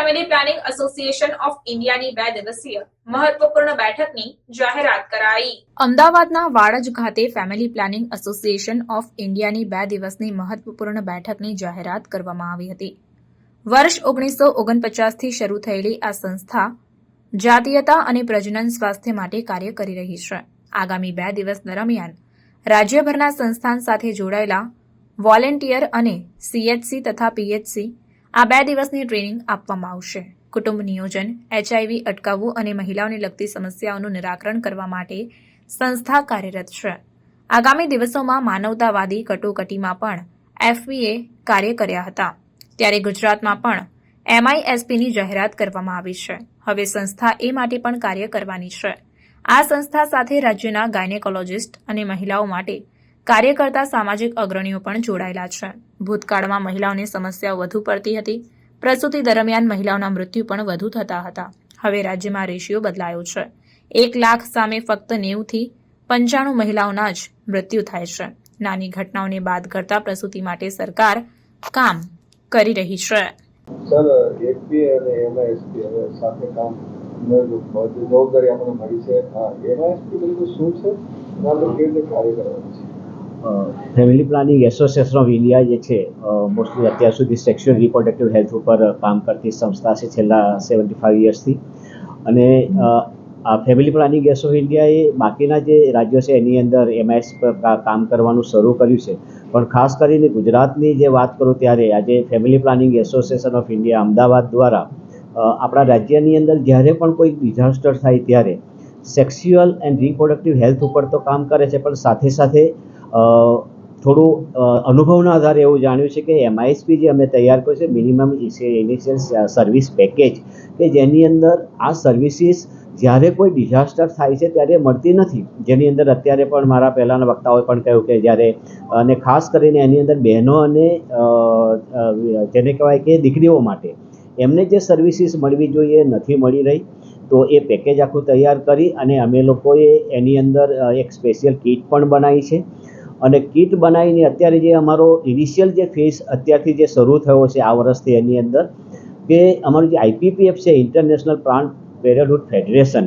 Family Planning Association of ઇન્ડિયાની 2 દિવસીય મહત્વપૂર્ણ બેઠકની જાહેરાત કરાઈ। અમદાવાદના વાડજ ખાતે ફેમિલી પ્લાનિંગ એસોસિએશન ઓફ ઇન્ડિયાની 2 દિવસની મહત્વપૂર્ણ બેઠકની જાહેરાત કરવામાં આવી હતી। વર્ષ 1949 થી શરૂ થયેલી આ સંસ્થા જાતીયતા અને પ્રજનન સ્વાસ્થ્ય માટે કાર્ય કરી રહી છે। આગામી 2 દિવસ દરમિયાન રાજ્યભરના સંસ્થાન સાથે જોડાયેલા વોલેન્ટિયર અને સીએચસી તથા પીએચસી આ 2 દિવસની ટ્રેનિંગ આપવામાં આવશે। કુટુંબ નિયોજન, એચઆઈવી અટકાવવું અને મહિલાઓને લગતી સમસ્યાઓનું નિરાકરણ કરવા માટે સંસ્થા કાર્યરત છે। આગામી દિવસોમાં માનવતાવાદી કટોકટીમાં પણ એફવીએ કાર્ય કર્યા હતા, ત્યારે ગુજરાતમાં પણ એમઆઈએસપીની જાહેરાત કરવામાં આવી છે। હવે સંસ્થા એ માટે પણ કાર્ય કરવાની છે। આ સંસ્થા સાથે રાજ્યના ગાયનેકોલોજિસ્ટ અને મહિલાઓ માટે કાર્ય કરતા સામાજિક અગ્રણીઓ પણ જોડાયેલા છે। ભૂતકાળમાં મહિલાઓની સમસ્યાઓ વધુ પડતી હતી। પ્રસૂતિ દરમિયાન મહિલાઓના મૃત્યુ પણ વધુ થતા હતા। હવે રાજ્યમાં રેશિયો બદલાયો છે। 1 લાખ સામે ફક્ત 90 થી 95 મહિલાઓના જ મૃત્યુ થાય છે। નાની ઘટનાઓને બાદ કરતા પ્રસૂતિ માટે સરકાર કામ કરી રહી છે। સર, એફપીએ અને એમઆઈએસપી હવે સાથે કામ જવાબદારી આપણને મળી છે। એમઆઈએસપી બિલકુલ શું છે અને આપણે કેવી રીતે કાર્ય કરવાનું છે? Family Planning Association of India જે છે મોસ્ટલી અત્યાર સુધી સેક્સ્યુઅલ રિપ્રોડક્ટિવ હેલ્થ ઉપર કામ કરતી સંસ્થા છે છેલ્લા 75 યર્સથી। અને આ ફેમિલી પ્લાનિંગ એસો ઓફ ઇન્ડિયાએ બાકીના જે રાજ્યો છે એની અંદર એમઆઈએસ પર કામ કરવાનું શરૂ કર્યું છે, પણ ખાસ કરીને ગુજરાતની જે વાત કરું ત્યારે આજે family Planning Association of India Ahmedabad દ્વારા આપણા રાજ્યની અંદર જ્યારે પણ કોઈ ડિઝાસ્ટર થાય ત્યારે સેક્સ્યુઅલ એન્ડ રિપ્રોડક્ટિવ હેલ્થ ઉપર તો કામ કરે છે, પણ સાથે સાથે થોડું અનુભવના આધારે એવું જાણ્યું છે કે એમઆઈએસપી જે અમે તૈયાર કર્યું છે મિનિમમ ઇનિશિયલ સર્વિસ પેકેજ, કે જેની અંદર આ સર્વિસીસ જ્યારે કોઈ ડિઝાસ્ટર થાય છે ત્યારે મળતી નથી, જેની અંદર અત્યારે પણ મારા પહેલાંના વક્તાઓએ પણ કહ્યું કે જ્યારે અને ખાસ કરીને એની અંદર બહેનો અને જેને કહેવાય કે દીકરીઓ માટે એમને જે સર્વિસીસ મળવી જોઈએ નથી મળી રહી। તો એ પેકેજ આખું તૈયાર કરી અને અમે લોકોએ એની અંદર એક સ્પેશિયલ કીટ પણ બનાવી છે। અને કીટ બનાવીને અત્યારે જે અમારો ઇનિશિયલ જે ફેઝ અત્યારથી જે શરૂ થયો છે આ વર્ષથી એની અંદર કે અમારું જે આઈપીપીએફ છે ઇન્ટરનેશનલ પ્લાન્ટ પેરેન્ટહુડ ફેડરેશન,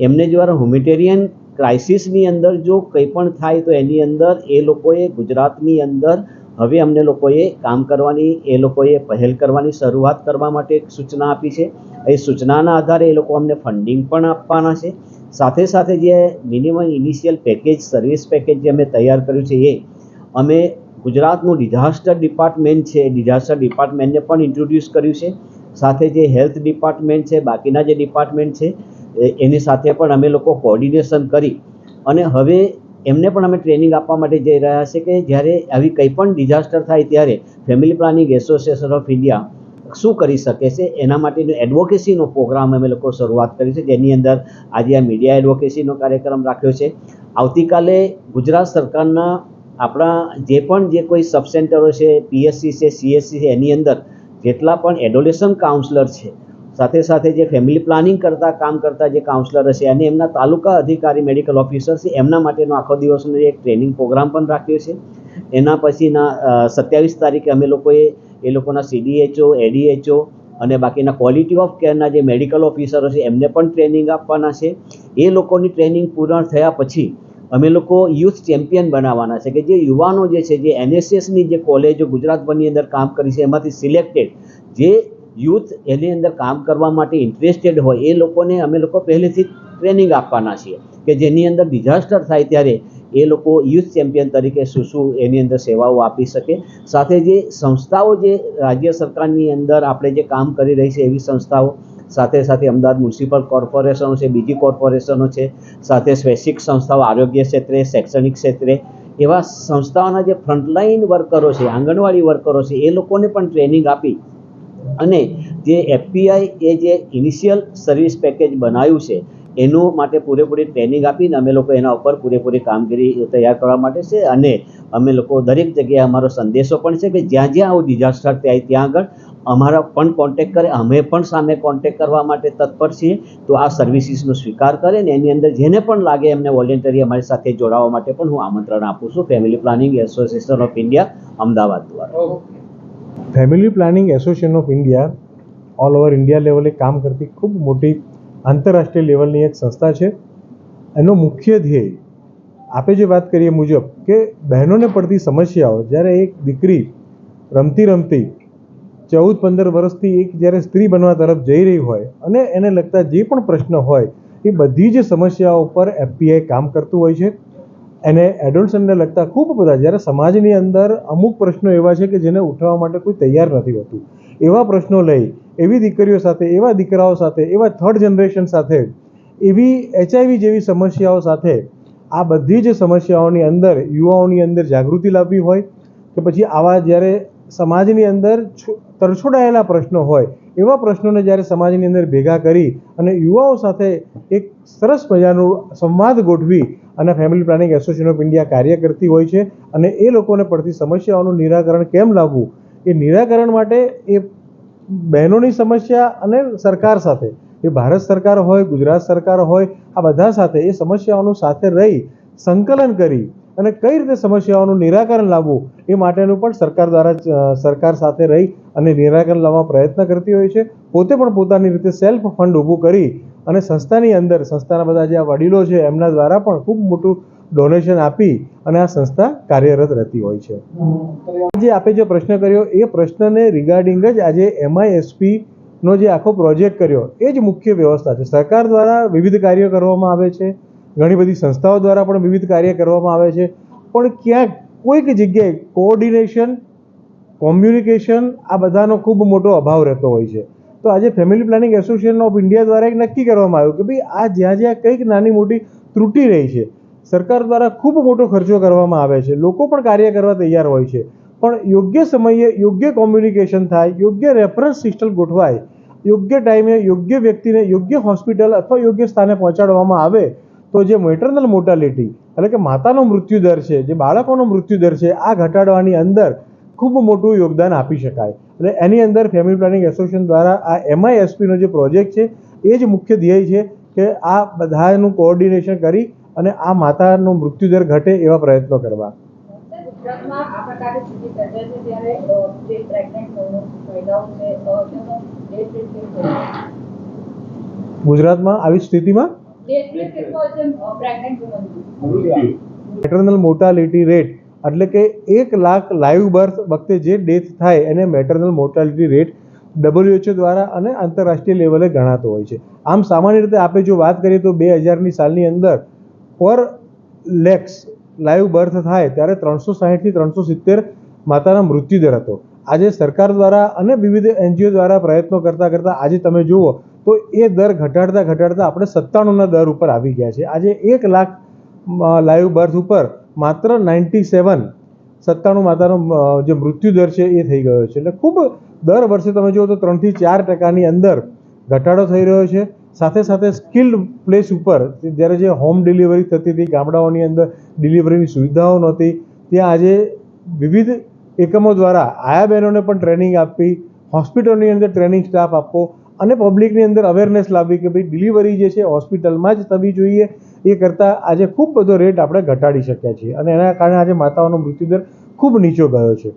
એમને દ્વારા હ્યુમેટેરિયન ક્રાઇસિસની અંદર જો કંઈ પણ થાય તો એની અંદર એ લોકોએ ગુજરાતની અંદર હવે અમને લોકોએ કામ કરવાની એ લોકોએ પહેલ કરવાની શરૂઆત કરવા માટે એક સૂચના આપી છે। એ સૂચનાના આધારે એ લોકો અમને ફંડિંગ પણ આપવાના છે। સાથે સાથે જે minimum initial package service package જે અમે તૈયાર કર્યું છે એ અમે ગુજરાતનું ડિઝાસ્ટર ડિપાર્ટમેન્ટ છે ડિઝાસ્ટર ડિપાર્ટમેન્ટને પણ ઇન્ટ્રોડ્યુસ કર્યું છે। સાથે જે હેલ્થ ડિપાર્ટમેન્ટ છે બાકીના જે ડિપાર્ટમેન્ટ છે એની સાથે પણ અમે લોકો કોઓર્ડિનેશન કરી અને હવે એમને પણ અમે ટ્રેનિંગ આપવા માટે જઈ રહ્યા છે કે જ્યારે આવી કંઈ પણ ડિઝાસ્ટર થાય ત્યારે family Planning Association of India શું કરી શકે છે એના માટેનો એડવોકેસીનો પ્રોગ્રામ અમે લોકો શરૂઆત કરી છે, જેની અંદર આજે આ મીડિયા એડવોકેસીનો કાર્યક્રમ રાખ્યો છે। આવતીકાલે ગુજરાત સરકારના આપણા જે કોઈ સબ સેન્ટરો છે, પીએસસી છે, સીએસસી છે, એની અંદર જેટલા પણ એડોલેસન્ટ કાઉન્સલર છે, સાથે સાથે જે ફેમિલી પ્લાનિંગ કામ કરતા જે કાઉન્સલર છે અને એમના તાલુકા અધિકારી મેડિકલ ઓફિસર છે એમના માટેનો આખો દિવસનો એક ટ્રેનિંગ પ્રોગ્રામ પણ રાખ્યો છે। એના પછીના 27 તારીખે અમે લોકોએ એ લોકોના સીડીએચઓ, એડીએચઓ અને બાકીના ક્વોલિટી ઓફ કેરના જે મેડિકલ ઓફિસરો છે એમને પણ ટ્રેનિંગ આપવાના છે। એ લોકોની ટ્રેનિંગ પૂર્ણ થયા પછી અમે લોકો યુથ ચેમ્પિયન બનાવવાના છે કે જે યુવાનો જે છે જે એનએસએસની જે કોલેજો ગુજરાતભરની અંદર કામ કરી છે એમાંથી સિલેક્ટેડ જે યુથ એની અંદર કામ કરવા માટે ઇન્ટરેસ્ટેડ હોય એ લોકોને અમે લોકો પહેલેથી ટ્રેનિંગ આપવાના છીએ કે જેની અંદર ડિઝાસ્ટર થાય ત્યારે એ લોકો યુથ ચેમ્પિયન તરીકે શું એની અંદર સેવાઓ આપી શકે। સાથે જે સંસ્થાઓ જે રાજ્ય સરકારની અંદર આપણે જે કામ કરી રહી છે એવી સંસ્થાઓ, સાથે સાથે અમદાવાદ મ્યુનિસિપલ કોર્પોરેશનો છે, બીજી કોર્પોરેશનો છે, સાથે સ્વૈચ્છિક સંસ્થાઓ આરોગ્ય ક્ષેત્રે, શૈક્ષણિક ક્ષેત્રે એવા સંસ્થાઓના જે ફ્રન્ટલાઇન વર્કરો છે, આંગણવાડી વર્કરો છે એ લોકોને પણ ટ્રેનિંગ આપી અને જે એફપીઆઈ એ જે ઇનિશિયલ સર્વિસ પેકેજ બનાવ્યું છે એનું માટે પૂરેપૂરી ટ્રેનિંગ આપીને અમે લોકો એના ઉપર પૂરેપૂરી કામગીરી તૈયાર કરવા માટે છે। અને અમે લોકો દરેક જગ્યાએ અમારો સંદેશો પણ છે કે જ્યાં જ્યાં આવું ડિઝાસ્ટર થાય ત્યાં આગળ અમારા પણ કોન્ટેક્ટ કરે, અમે પણ સામે કોન્ટેક્ટ કરવા માટે તત્પર છીએ। તો આ સર્વિસીસનો સ્વીકાર કરે ને એની અંદર જેને પણ લાગે એમને વોલેન્ટરી અમારી સાથે જોડાવા માટે પણ હું આમંત્રણ આપું છું Family Planning Association of India Ahmedabad દ્વારા। Family Planning Association of India all over India લેવલે કામ કરતી ખૂબ મોટી આંતરરાષ્ટ્રીય લેવલની એક સંસ્થા છે. એનો મુખ્ય ધ્યેય આપણે જે વાત કરીએ મુજબ કે બહેનોને પડતી સમસ્યાઓ, જ્યારે એક દીકરી રમતી રમતી 14-15 વર્ષથી એક જ્યારે સ્ત્રી બનવા તરફ જઈ રહી હોય અને એને લગતા જે પણ પ્રશ્ન હોય એ બધી જ સમસ્યાઓ પર એફપીઆઈ કામ કરતું હોય છે. એને એડોલ્સનને લગતા ખૂબ બધા, જ્યારે સમાજની અંદર અમુક પ્રશ્નો એવા છે કે જેને ઉઠાવવા માટે કોઈ તૈયાર નથી હોતું, એવા પ્રશ્નો લઈ એવી દીકરીઓ સાથે, એવા દીકરાઓ સાથે, એવા થર્ડ જનરેશન સાથે, એવી HIV જેવી સમસ્યાઓ સાથે આ બધી જ સમસ્યાઓની અંદર યુવાઓની અંદર જાગૃતિ લાવવી હોય કે પછી આવા જ્યારે સમાજની અંદર તરછોડાયેલા પ્રશ્નો હોય એવા પ્રશ્નોને જ્યારે સમાજની અંદર ભેગા કરી અને યુવાઓ સાથે એક સરસ મજાનું સંવાદ ગોઠવી અને family Planning Association of India કાર્ય કરતી હોય છે. અને એ લોકોને પડતી સમસ્યાઓનું નિરાકરણ કેમ લાવવું, એ નિરાકરણ માટે એ બહેનોની સમસ્યા અને સરકાર સાથે, એ ભારત સરકાર હોય, ગુજરાત સરકાર હોય, આ બધા સાથે એ સમસ્યાઓનું સાથે રહી સંકલન કરી અને કઈ રીતે સમસ્યાઓનું નિરાકરણ લાવવું એ માટેનું પણ સરકાર દ્વારા સરકાર સાથે રહી અને નિરાકરણ લાવવા પ્રયત્ન કરતી હોય છે. પોતે પણ પોતાની રીતે સેલ્ફ ફંડ ઊભું કરી અને સંસ્થાની અંદર સંસ્થાના બધા જે આ વડીલો છે એમના દ્વારા પણ ખૂબ મોટું ડોનેશન આપી અને આ સંસ્થા કાર્યરત રહેતી હોય છે. જે આપણે જે પ્રશ્ન કર્યો એ પ્રશ્નને રિગાર્ડિંગ જ આજે MISP નો જે આખો પ્રોજેક્ટ કર્યો એ જ મુખ્ય વ્યવસ્થા છે. સરકાર દ્વારા વિવિધ કાર્યો કરવામાં આવે છે, ઘણી બધી સંસ્થાઓ દ્વારા પણ વિવિધ કાર્ય કરવામાં આવે છે, પણ ક્યાંક કોઈક જગ્યાએ કોઓર્ડિનેશન, કોમ્યુનિકેશન આ બધાનો ખૂબ મોટો અભાવ રહેતો હોય છે. તો આજે family Planning Association of India દ્વારા એક નક્કી કરવામાં આવ્યું કે ભાઈ આ જ્યાં જ્યાં કંઈક નાની મોટી ત્રુટિ રહી છે, સરકાર દ્વારા ખૂબ મોટો ખર્ચો કરવામાં આવે છે, લોકો પણ કાર્ય કરવા તૈયાર હોય છે, પણ યોગ્ય સમયે યોગ્ય કોમ્યુનિકેશન થાય, યોગ્ય રેફરન્સ સિસ્ટમ ગોઠવાય, યોગ્ય ટાઈમે યોગ્ય વ્યક્તિને યોગ્ય હોસ્પિટલ અથવા યોગ્ય સ્થાને પહોંચાડવામાં આવે તો જે મેટરનલ મોર્ટાલિટી એટલે કે માતાનો મૃત્યુદર છે, જે બાળકોનો મૃત્યુદર છે, આ ઘટાડવાની અંદર ખૂબ મોટું યોગદાન આપી શકાય. એટલે એની અંદર ફેમિલી પ્લાનિંગ એસોસિએશન દ્વારા આ MISPનો જે પ્રોજેક્ટ છે એ જ મુખ્ય ધ્યેય છે કે આ બધાનું કોઓર્ડિનેશન કરી અને આ માતાનો મૃત્યુદર ઘટે એવા પ્રયત્નો કરવા. ગુજરાતમાં આ પ્રકારની સ્થિતિ સર્જાય છે ત્યારે જે પ્રેગ્નન્ટ મહિલાઓ છે તેમનો ડેથ રેટ કેવો છે? ગુજરાતમાં આવી સ્થિતિમાં ડેથ રેટ કેટલો છે પ્રેગ્નન્ટ વુમનનો? મેટરનલ મોર્ટાલિટી રેટ એટલે કે 1 લાખ લાઈવ બર્થ વખતે જે ડેથ થાય એને મેટરનલ મોર્ટાલિટી રેટ WHO દ્વારા અને આંતરરાષ્ટ્રીય લેવલે ગણાતો હોય છે. આમ સામાન્ય રીતે આપણે જો વાત કરીએ તો 2000ની સાલની અંદર પર લેક્સ લાઈવ બર્થ થાય ત્યારે 360 થી 370 માતાના મૃત્યુદર હતો. આજે સરકાર દ્વારા અને વિવિધ NGO દ્વારા પ્રયત્નો કરતાં કરતાં આજે તમે જુઓ તો એ દર ઘટાડતા ઘટાડતા આપણે 97ના દર ઉપર આવી ગયા છે. આજે 1 લાખ લાઈવ બર્થ ઉપર માત્ર 97 માતાનો જે મૃત્યુદર છે એ થઈ ગયો છે. એટલે ખૂબ દર વર્ષે તમે જુઓ તો 3 થી 4% અંદર ઘટાડો થઈ રહ્યો છે. સાથે સાથે સ્કિલ્ડ પ્લેસ ઉપર જ્યારે જે હોમ ડિલિવરી થતી હતી, ગામડાઓની અંદર ડિલિવરીની સુવિધાઓ નહોતી, ત્યાં આજે વિવિધ એકમો દ્વારા આયા બહેનોને પણ ટ્રેનિંગ આપવી, હોસ્પિટલની અંદર ટ્રેનિંગ સ્ટાફ આપવો અને પબ્લિકની અંદર અવેરનેસ લાવવી કે ભાઈ ડિલિવરી જે છે હોસ્પિટલમાં જ થવી જોઈએ. એ કરતાં આજે ખૂબ બધો રેટ આપણે ઘટાડી શક્યા છીએ અને એના કારણે આજે માતાઓનો મૃત્યુદર ખૂબ નીચો ગયો છે.